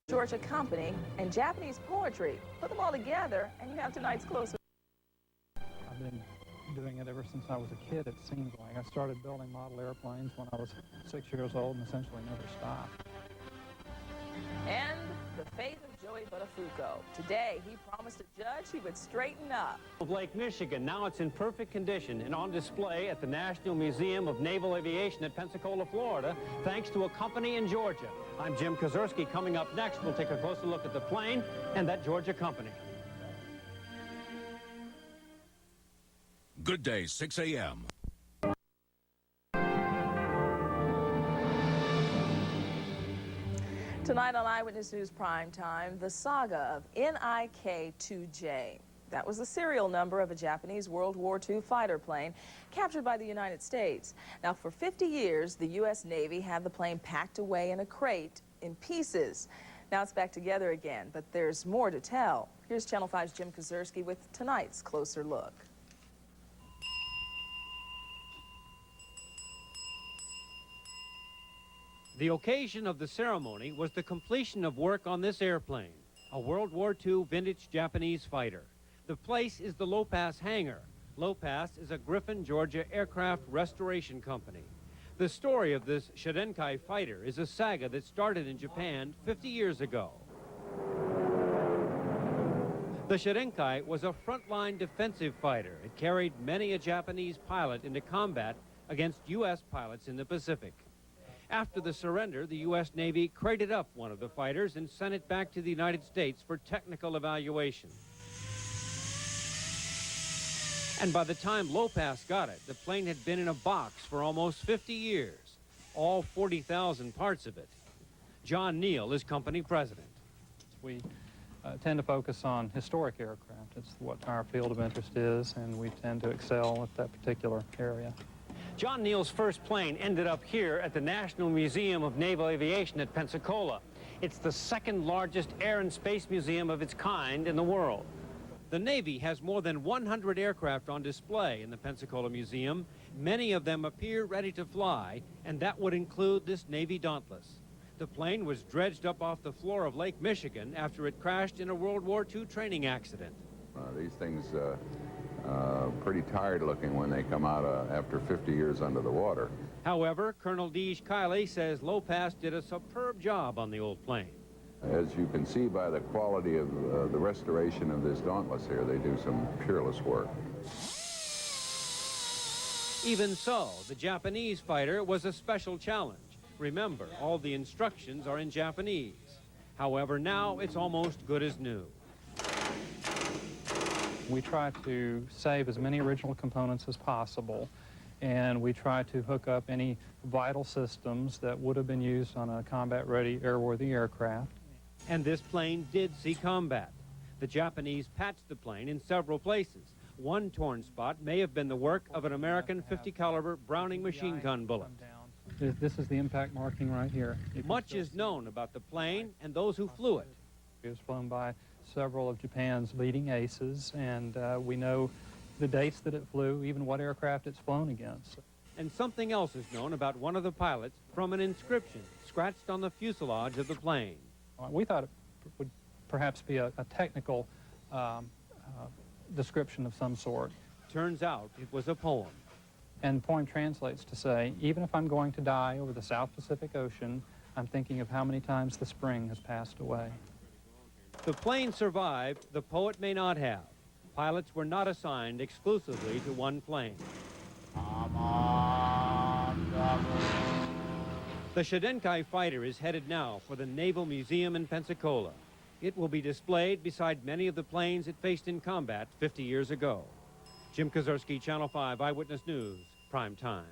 Georgia company, and Japanese poetry. Put them all together, and you have tonight's closer. I've been doing it ever since I was a kid, it seems like. I started building model airplanes when I was 6 years old and essentially never stopped. And the fate of Joey Buttafuoco. Today, he promised a judge he would straighten up. Lake Michigan, now it's in perfect condition and on display at the National Museum of Naval Aviation at Pensacola, Florida, thanks to a company in Georgia. I'm Jim Kazurski. Coming up next, we'll take a closer look at the plane and that Georgia company. Good day, 6 a.m. Tonight on Eyewitness News Primetime, the saga of NIK-2J. That was the serial number of a Japanese World War II fighter plane captured by the United States. Now, for 50 years, the U.S. Navy had the plane packed away in a crate in pieces. Now it's back together again, but there's more to tell. Here's Channel 5's Jim Kazurski with tonight's closer look. The occasion of the ceremony was the completion of work on this airplane, a World War II vintage Japanese fighter. The place is the Lopez Hangar. Lopez is a Griffin, Georgia aircraft restoration company. The story of this Shirenkai fighter is a saga that started in Japan 50 years ago. The Shirenkai was a frontline defensive fighter. It carried many a Japanese pilot into combat against U.S. pilots in the Pacific. After the surrender, the U.S. Navy crated up one of the fighters and sent it back to the United States for technical evaluation. And by the time Lopez got it, the plane had been in a box for almost 50 years, all 40,000 parts of it. JohnNeel is company president. We tend to focus on historic aircraft. It's what our field of interest is, and we tend to excel at that particular area. JohnNeel's first plane ended up here at the National Museum of Naval Aviation at Pensacola. It's the second largest air and space museum of its kind in the world. The Navy has more than 100 aircraft on display in the Pensacola Museum. Many of them appear ready to fly, and that would include this Navy Dauntless. The plane was dredged up off the floor of Lake Michigan after it crashed in a World War II training accident. These things pretty tired looking when they come out after 50 years under the water. However, Colonel Deej Kiley says Lopez did a superb job on the old plane. As you can see by the quality of the restoration of this Dauntless here, they do some peerless work. Even so, the Japanese fighter was a special challenge. Remember, all the instructions are in Japanese. However, now it's almost good as new. We try to save as many original components as possible, and we try to hook up any vital systems that would have been used on a combat-ready, airworthy aircraft. And this plane did see combat. The Japanese patched the plane in several places. One torn spot may have been the work of an American 50-caliber Browning machine gun bullet. This is the impact marking right here. Much is known about the plane and those who flew it. It was flown by several of Japan's leading aces, and we know the dates that it flew, even what aircraft it's flown against. And something else is known about one of the pilots from an inscription scratched on the fuselage of the plane. We thought it would perhaps be a technical description of some sort. Turns out it was a poem. And the poem translates to say, even if I'm going to die over the South Pacific Ocean, I'm thinking of how many times the spring has passed away. The plane survived, the poet may not have. Pilots were not assigned exclusively to one plane. The Shirenkai fighter is headed now for the Naval Museum in Pensacola. It will be displayed beside many of the planes it faced in combat 50 years ago. Jim Kazurski, Channel 5 Eyewitness News, prime time.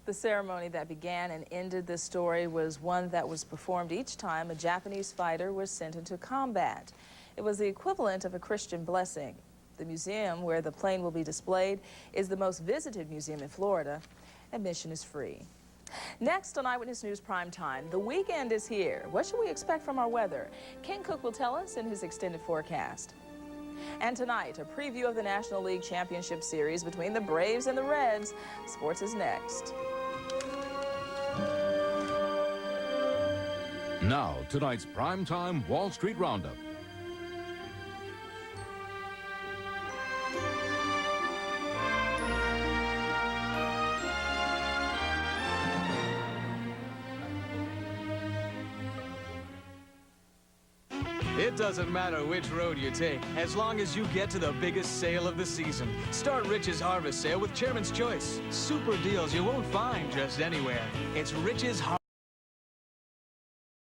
The ceremony that began and ended this story was one that was performed each time a Japanese fighter was sent into combat. It was the equivalent of a Christian blessing. The museum where the plane will be displayed is the most visited museum in Florida. Admission is free. Next on Eyewitness News Prime Time, the weekend is here. What should we expect from our weather? Ken Cook will tell us in his extended forecast. And tonight, a preview of the National League Championship Series between the Braves and the Reds. Sports is next. Now, tonight's primetime Wall Street Roundup. It doesn't matter which road you take, as long as you get to the biggest sale of the season. Start Rich's Harvest Sale with Chairman's Choice. Super deals you won't find just anywhere. It's Rich's Harvest.